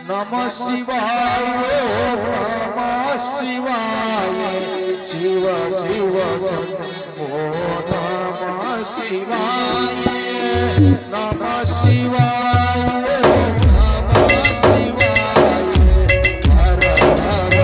नमः शिवाय नमः शिवाय शिव शिव ओ नमः शिवाय नमः शिवाय नमः शिवाय हर हर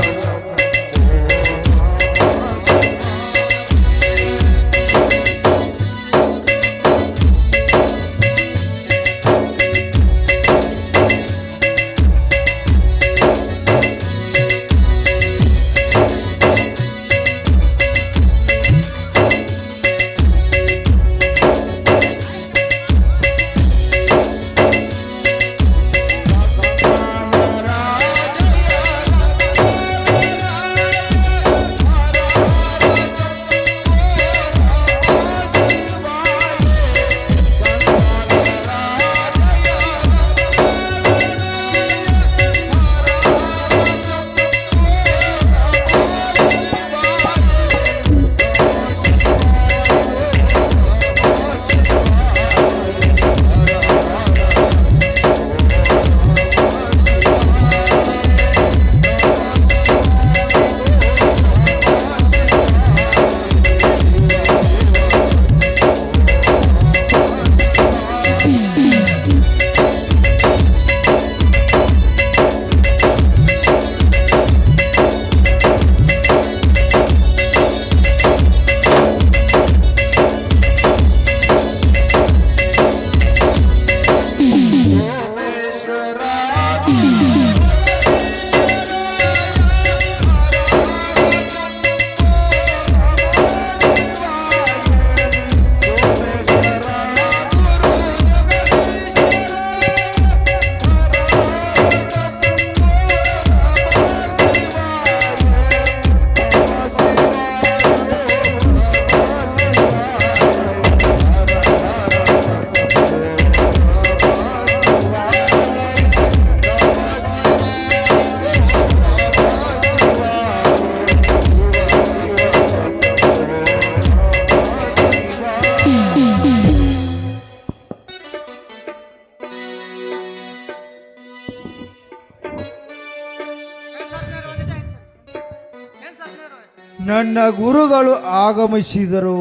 ನನ್ನ ಗುರುಗಳು ಆಗಮಿಸಿದರೋ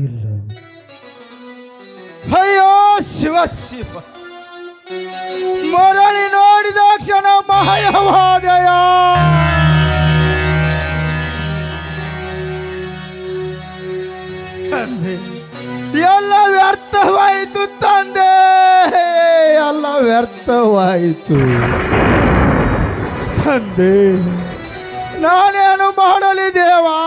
ಇಲ್ಲ. ಅಯ್ಯೋ ಶಿವ ಶಿವ, ಮರಳಿ ನೋಡಿದ ಕ್ಷಣ ಮಾಯವಾದಯ. ತಂದೆ, ಎಲ್ಲ ವ್ಯರ್ಥವಾಯಿತು ತಂದೆ, ಎಲ್ಲ ವ್ಯರ್ಥವಾಯಿತು ತಂದೆ. ನಾನೇನು ಮಾಡಲಿ ದೇವಾ?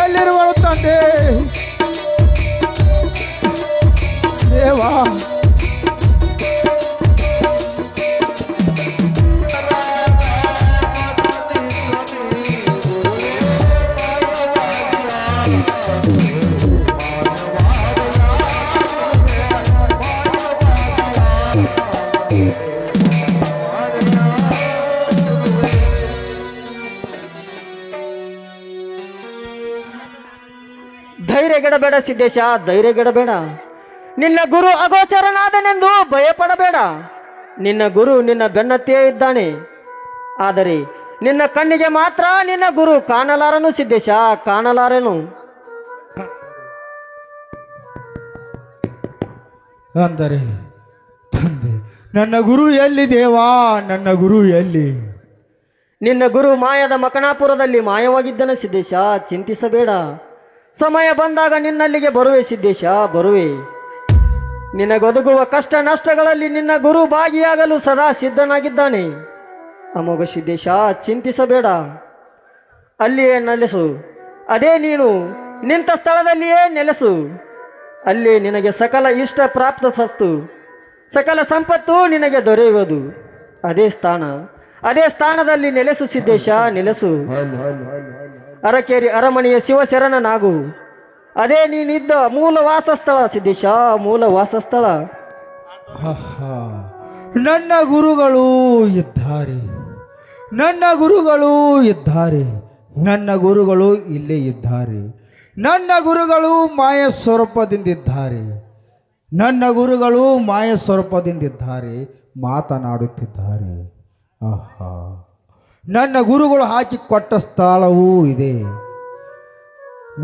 ಎಲ್ಲಿರುವರು ತಂದೆ ದೇವಾ? ಧೈರ್ಯಗೆಡಬೇಡ ಸಿದ್ದೇಶ, ಧೈರ್ಯಗೆಡಬೇಡ. ನಿನ್ನ ಗುರು ಅಗೋಚರನಾದನೆಂದು ಭಯಪಡಬೇಡ. ನಿನ್ನ ಗುರು ನಿನ್ನ ಬೆನ್ನತ್ತಿಯೇ ಇದ್ದಾನೆ. ಆದರೆ ನಿನ್ನ ಕಣ್ಣಿಗೆ ಮಾತ್ರ ನಿನ್ನ ಗುರು ಕಾಣಲಾರನು ಸಿದ್ದೇಶ, ಕಾಣಲಾರೆನು. ಅಂದರೆ ತಂದೆ, ನನ್ನ ಗುರು ಎಲ್ಲಿ ದೇವಾ? ನನ್ನ ಗುರು ಎಲ್ಲಿ? ನಿನ್ನ ಗುರು ಮಾಯದ ಮಕಣಾಪುರದಲ್ಲಿ ಮಾಯವಾಗಿದ್ದನ ಸಿದ್ದೇಶ, ಚಿಂತಿಸಬೇಡ. ಸಮಯ ಬಂದಾಗ ನಿನ್ನಲ್ಲಿಗೆ ಬರುವೆ ಸಿದ್ದೇಶ, ಬರುವೆ. ನಿನಗೊದಗುವ ಕಷ್ಟ ನಷ್ಟಗಳಲ್ಲಿ ನಿನ್ನ ಗುರು ಭಾಗಿಯಾಗಲು ಸದಾ ಸಿದ್ಧನಾಗಿದ್ದಾನೆ. ಅಮೋಘ ಸಿದ್ದೇಶ, ಚಿಂತಿಸಬೇಡ. ಅಲ್ಲಿಯೇ ನೆಲೆಸು. ಅದೇ ನೀನು ನಿಂತ ಸ್ಥಳದಲ್ಲಿಯೇ ನೆಲೆಸು. ಅಲ್ಲಿ ನಿನಗೆ ಸಕಲ ಇಷ್ಟ ಪ್ರಾಪ್ತಸ್ತು. ಸಕಲ ಸಂಪತ್ತು ನಿನಗೆ ದೊರೆಯುವುದು. ಅದೇ ಸ್ಥಾನದಲ್ಲಿ ನೆಲೆಸು ಸಿದ್ದೇಶ, ನೆಲೆಸು. ಅರಕೇರಿ ಅರಮನೆಯ ಶಿವಶರಣನಾಗು. ಅದೇ ನೀನಿದ್ದ ಮೂಲ ವಾಸಸ್ಥಳ ಸಿದ್ದೇಶ, ಮೂಲ ವಾಸಸ್ಥಳ. ಆಹಾ. ನನ್ನ ಗುರುಗಳು ಇದ್ದಾರೆ, ನನ್ನ ಗುರುಗಳು ಇದ್ದಾರೆ, ನನ್ನ ಗುರುಗಳು ಇಲ್ಲೇ ಇದ್ದಾರೆ. ನನ್ನ ಗುರುಗಳು ಮಾಯ ಸ್ವರೂಪದಿಂದಿದ್ದಾರೆ, ನನ್ನ ಗುರುಗಳು ಮಾಯ ಸ್ವರೂಪದಿಂದಿದ್ದಾರೆ, ಮಾತನಾಡುತ್ತಿದ್ದಾರೆ. ಆಹಾ. ನನ್ನ ಗುರುಗಳು ಹಾಕಿಕೊಟ್ಟ ಸ್ಥಳವೂ ಇದೆ,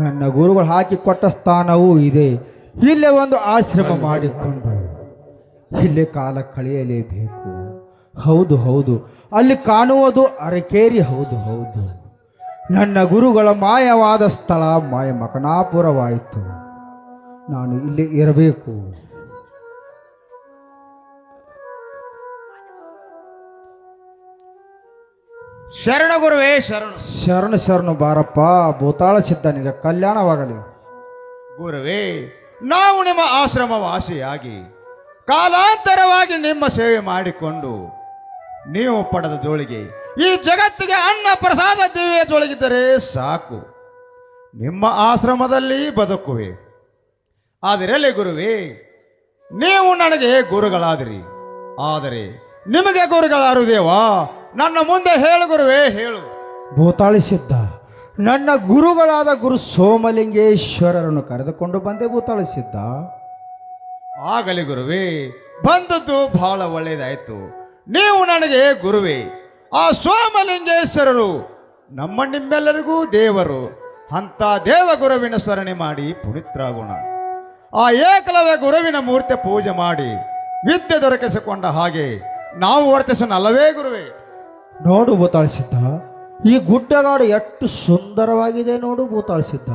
ನನ್ನ ಗುರುಗಳು ಹಾಕಿಕೊಟ್ಟ ಸ್ಥಾನವೂ ಇದೆ. ಇಲ್ಲೇ ಒಂದು ಆಶ್ರಮ ಮಾಡಿಕೊಂಡು ಇಲ್ಲೇ ಕಾಲ ಕಳೆಯಲೇಬೇಕು. ಹೌದು ಹೌದು, ಅಲ್ಲಿ ಕಾಣುವುದು ಅರಕೇರಿ. ಹೌದು ಹೌದು, ನನ್ನ ಗುರುಗಳ ಮಾಯವಾದ ಸ್ಥಳ ಮಾಯ ಮಕನಾಪುರವಾಯಿತು. ನಾನು ಇಲ್ಲಿ ಇರಬೇಕು. ಶರಣ ಗುರುವೇ ಶರಣು. ಶರಣು ಶರಣು ಬಾರಪ್ಪ. ಭೂತಾಳ ಸಿದ್ಧನಿಗೆ ಕಲ್ಯಾಣವಾಗಲಿ. ಗುರುವೇ, ನಾವು ನಿಮ್ಮ ಆಶ್ರಮ ವಾಸಿಯಾಗಿ ಕಾಲಾಂತರವಾಗಿ ನಿಮ್ಮ ಸೇವೆ ಮಾಡಿಕೊಂಡು ನೀವು ಪಡೆದ ಜೋಳಿಗೆ ಈ ಜಗತ್ತಿಗೆ ಅನ್ನ ಪ್ರಸಾದ ದಿವ್ಯ ಜೋಳಿಗಿದ್ದರೆ ಸಾಕು. ನಿಮ್ಮ ಆಶ್ರಮದಲ್ಲಿ ಬದುಕುವೆ. ಆದಿರಲಿ ಗುರುವೇ, ನೀವು ನನಗೆ ಗುರುಗಳಾದಿರಿ. ಆದರೆ ನಿಮಗೆ ಗುರುಗಳಾರುದೇವಾ? ನನ್ನ ಮುಂದೆ ಹೇಳು ಗುರುವೇ, ಹೇಳು. ಭೂತಾಳಿ ಸಿದ್ಧ, ನನ್ನ ಗುರುಗಳಾದ ಗುರು ಸೋಮಲಿಂಗೇಶ್ವರರನ್ನು ಕರೆದುಕೊಂಡು ಬಂದೆ ಭೂತಾಳಿ ಸಿದ್ಧ. ಆಗಲಿ ಗುರುವೇ, ಬಂದದ್ದು ಬಹಳ ಒಳ್ಳೆಯದಾಯಿತು. ನೀವು ನನಗೆ ಗುರುವೇ. ಆ ಸೋಮಲಿಂಗೇಶ್ವರರು ನಿಮ್ಮೆಲ್ಲರಿಗೂ ದೇವರು. ಅಂಥ ದೇವ ಗುರುವಿನ ಸ್ಮರಣೆ ಮಾಡಿ ಪುನೀತರಾಗೋಣ. ಆ ಏಕಲವ್ಯ ಗುರುವಿನ ಮೂರ್ತಿ ಪೂಜೆ ಮಾಡಿ ವಿದ್ಯೆ ದೊರಕಿಸಿಕೊಂಡ ಹಾಗೆ ನಾವು ವರ್ತಿಸೋಣಲ್ಲವೇ ಗುರುವೇ? ನೋಡು ಭೂತಾಳಿ ಸಿದ್ಧ, ಈ ಗುಡ್ಡಗಾಡು ಎಷ್ಟು ಸುಂದರವಾಗಿದೆ ನೋಡು ಭೂತಾಳಿ ಸಿದ್ಧ.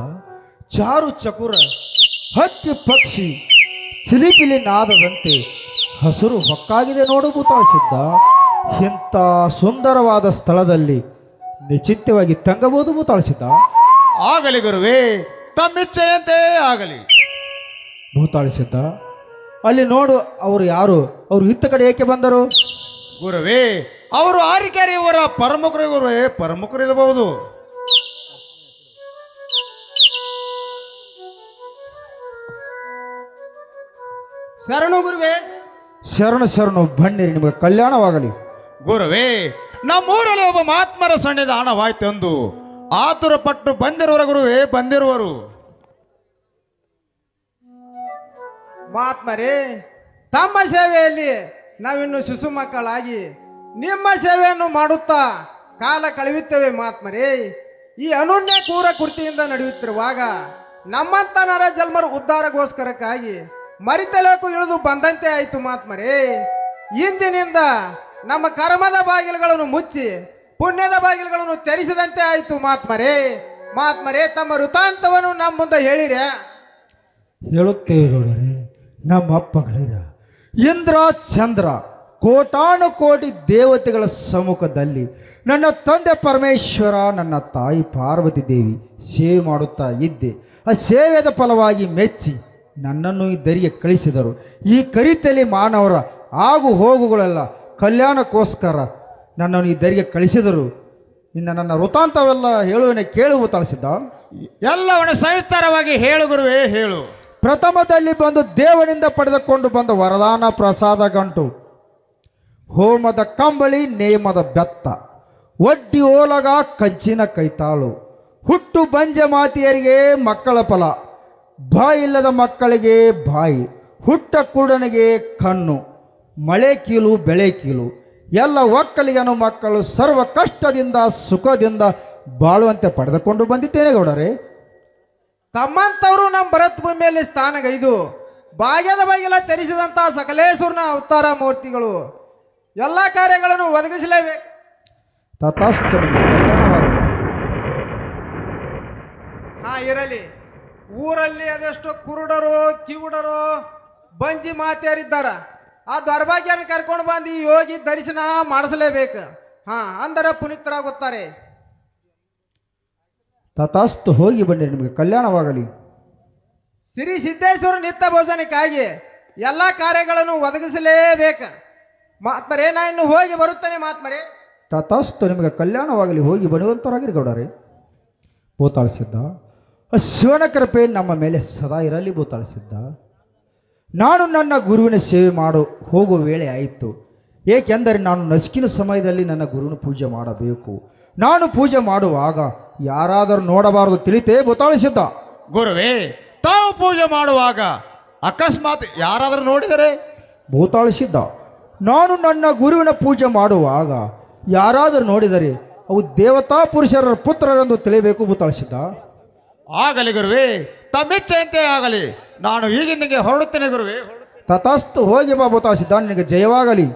ಚಾರು ಚಕುರ ಹಕ್ಕಿ ಪಕ್ಷಿ ಚಿಲಿಪಿಲಿ ನಾದದಂತೆ ಹಸಿರು ಹೊಕ್ಕಾಗಿದೆ ನೋಡು ಭೂತಾಳಿ ಸಿದ್ಧ. ಇಂಥ ಸುಂದರವಾದ ಸ್ಥಳದಲ್ಲಿ ನಿಶ್ಚಿತವಾಗಿ ತಂಗಬಹುದು ಭೂತಾಳಿ ಸಿದ್ಧ. ಆಗಲಿ ಗುರುವೇ, ತಮ್ಮಿಚ್ಛೆಯಂತೆ ಆಗಲಿ. ಭೂತಾಳಿ ಸಿದ್ಧ, ಅಲ್ಲಿ ನೋಡು, ಅವರು ಯಾರು? ಅವರು ಇತ್ತ ಕಡೆ ಏಕೆ ಬಂದರು? ಗುರುವೇ, ಅವರು ಆರಿಕೆಯವರ ಪರಮುಖರು ಗುರುವೇ, ಪರಮುಖರು ಇರಬಹುದು. ಶರಣು ಗುರುವೇ. ಶರಣು ಶರಣು, ಬನ್ನಿರಿ, ನಿಮಗೆ ಕಲ್ಯಾಣವಾಗಲಿ. ಗುರುವೇ, ನಮ್ಮೂರಲ್ಲಿ ಒಬ್ಬ ಮಹಾತ್ಮರ ಸನ್ನಿಧಾನವಾಯ್ತೆಂದು ಆತುರ ಪಟ್ಟು ಬಂದಿರುವರ ಗುರುವೇ, ಬಂದಿರುವರು. ಮಹಾತ್ಮರೇ, ತಮ್ಮ ಸೇವೆಯಲ್ಲಿ ನಾವಿನ್ನು ಶಿಶು ಮಕ್ಕಳಾಗಿ ನಿಮ್ಮ ಸೇವೆಯನ್ನು ಮಾಡುತ್ತಾ ಕಾಲ ಕಳೆಯುತ್ತೇವೆ ಮಹಾತ್ಮರೇ. ಈ ಅನನ್ಯ ಕ್ರೂರ ಕೃತಿಯಿಂದ ನಡೆಯುತ್ತಿರುವಾಗ ನಮ್ಮಂತ ನರ ಜನ್ಮರ ಉದ್ಧಾರಗೋಸ್ಕರಕ್ಕಾಗಿ ಮರಿತಲಕ್ಕೂ ಇಳಿದು ಬಂದಂತೆ ಆಯಿತು ಮಹಾತ್ಮರೇ. ಇಂದಿನಿಂದ ನಮ್ಮ ಕರ್ಮದ ಬಾಗಿಲುಗಳನ್ನು ಮುಚ್ಚಿ ಪುಣ್ಯದ ಬಾಗಿಲುಗಳನ್ನು ತೆರೆಸಿದಂತೆ ಆಯಿತು ಮಹಾತ್ಮರೇ. ಮಹಾತ್ಮರೇ, ತಮ್ಮ ವೃತ್ತಾಂತವನ್ನು ನಮ್ಮ ಮುಂದೆ ಹೇಳಿರೆ. ಹೇಳುತ್ತೇವೆ ನೋಡರೆ, ನಮ್ಮ ಅಪ್ಪಗಳಿರ ಇಂದ್ರ ಚಂದ್ರ ಕೋಟಾನು ಕೋಟಿ ದೇವತೆಗಳ ಸಮ್ಮುಖದಲ್ಲಿ ನನ್ನ ತಂದೆ ಪರಮೇಶ್ವರ, ನನ್ನ ತಾಯಿ ಪಾರ್ವತಿ ದೇವಿ ಸೇವೆ ಮಾಡುತ್ತಾ ಇದ್ದೆ. ಆ ಸೇವೆದ ಫಲವಾಗಿ ಮೆಚ್ಚಿ ನನ್ನನ್ನು ಈ ದರಿಗೆ ಕಳಿಸಿದರು. ಈ ಕರಿತಲಿ ಮಾನವರ ಆಗು ಹೋಗುಗಳೆಲ್ಲ ಕಲ್ಯಾಣಕ್ಕೋಸ್ಕರ ನನ್ನನ್ನು ಈ ದರಿಗೆ ಕಳಿಸಿದರು. ಇನ್ನು ನನ್ನ ವೃತ್ತಾಂತವೆಲ್ಲ ಹೇಳುವನೆ ಕೇಳುವ ತಳಿಸಿದ್ದ. ಎಲ್ಲವನ್ನು ಸವಿಸ್ತಾರವಾಗಿ ಹೇಳು ಗುರುವೇ, ಹೇಳು. ಪ್ರಥಮದಲ್ಲಿ ಬಂದು ದೇವನಿಂದ ಪಡೆದುಕೊಂಡು ಬಂದ ವರದಾನ ಪ್ರಸಾದ ಗಂಟು, ಹೋಮದ ಕಂಬಳಿ, ನೇಮದ ಬೆತ್ತ, ಒಡ್ಡಿ ಓಲಗ ಕಂಚಿನ ಕೈತಾಳು, ಹುಟ್ಟು ಬಂಜ ಮಾತಿಯರಿಗೆ ಮಕ್ಕಳ ಫಲ, ಬಾಯಿಲ್ಲದ ಮಕ್ಕಳಿಗೆ ಬಾಯಿ, ಹುಟ್ಟ ಕುರುಡನಿಗೆ ಕಣ್ಣು, ಮಳೆ ಕೀಲು ಬೆಳೆ ಕೀಲು, ಎಲ್ಲ ಒಕ್ಕಲಿಗನು ಮಕ್ಕಳು ಸರ್ವ ಕಷ್ಟದಿಂದ ಸುಖದಿಂದ ಬಾಳುವಂತೆ ಪಡೆದುಕೊಂಡು ಬಂದಿದ್ದೇನೆ ಗೌಡರೇ. ತಮ್ಮಂತವರು ನಮ್ಮ ಭರತ್ ಭೂಮಿಯಲ್ಲಿ ಸ್ಥಾನಗೈದು ಭಾಗ್ಯದ ಬಾಗಿಲ ತೆರೆಸಿದಂಥ ಸಕಲೇಶ್ವರನ ಅವತಾರ ಮೂರ್ತಿಗಳು ಎಲ್ಲ ಕಾರ್ಯಗಳನ್ನು ಒದಗಿಸಲೇಬೇಕು. ತಥಾಸ್ತು. ಹಾ, ಇರಲಿ. ಊರಲ್ಲಿ ಅದೆಷ್ಟು ಕುರುಡರು ಕಿವುಡರು ಬಂಜಿ ಮಾತೆಯರಿದ್ದಾರ. ಆ ದೌರ್ಭಾಗ್ಯನ ಕರ್ಕೊಂಡು ಬಂದು ಈ ಯೋಗಿ ದರ್ಶನ ಮಾಡಿಸಲೇಬೇಕು. ಹಾ, ಅಂದರೆ ಪುನೀತರಾಗುತ್ತಾರೆ. ತಥಾಸ್ತು, ಹೋಗಿ ಬನ್ನಿರಿ, ನಿಮಗೆ ಕಲ್ಯಾಣವಾಗಲಿ. ಶ್ರೀ ಸಿದ್ದೇಶ್ವರ ನಿತ್ಯ ಭೋಜನಕ್ಕಾಗಿ ಎಲ್ಲ ಕಾರ್ಯಗಳನ್ನು ಒದಗಿಸಲೇಬೇಕು ಮಾತ್ಮರೇ. ನಾ ಇನ್ನು ಹೋಗಿ ಬರುತ್ತೇನೆ ಮಾತ್ಮರೇ. ತಥಾಸ್ತು, ನಿಮಗೆ ಕಲ್ಯಾಣವಾಗಲಿ, ಹೋಗಿ ಬರುವಂತರಾಗಿರಿ ಗೌಡರೇ. ಭೂತಾಳಿಸಿದ್ದ ಶಿವನ ಕೃಪೆ ನಮ್ಮ ಮೇಲೆ ಸದಾ ಇರಲಿ. ಭೂತಾಳಿಸಿದ್ದ ನಾನು ನನ್ನ ಗುರುವಿನ ಸೇವೆ ಹೋಗುವ ವೇಳೆ ಆಯಿತು. ಏಕೆಂದರೆ ನಾನು ನಸುಕಿನ ಸಮಯದಲ್ಲಿ ನನ್ನ ಗುರುವಿನ ಪೂಜೆ ಮಾಡಬೇಕು. ನಾನು ಪೂಜೆ ಮಾಡುವಾಗ ಯಾರಾದರೂ ನೋಡಬಾರದು, ತಿಳಿತೇ? ಭೂತಾಳಿಸಿದ್ದ ಗುರುವೇ, ತಾವು ಪೂಜೆ ಮಾಡುವಾಗ ಅಕಸ್ಮಾತ್ ಯಾರಾದರೂ ನೋಡಿದರೆ? ಭೂತಾಳಿಸಿದ್ದ ನಾನು ನನ್ನ ಗುರುವಿನ ಪೂಜೆ ಮಾಡುವಾಗ ಯಾರಾದರೂ ನೋಡಿದರೆ ಅವು ದೇವತಾ ಪುರುಷರ ಪುತ್ರರೆಂದು ತಿಳಿಯಬೇಕು. ಭೂತಾಳಿಸಿದ್ದ ಆಗಲಿ ಗುರುವೇ, ತಮ್ಮಿಚ್ಛೆಯಂತೆ ಆಗಲಿ. ನಾನು ಈಗಿನಿಗೆ ಹೊರಡುತ್ತೇನೆ ಗುರುವೇ. ತಥಾಸ್ತು, ಹೋಗಿ ಬಾ ಭೂತಾಳಿಸಿದ್ದ, ನಿನಗೆ ಜಯವಾಗಲಿ.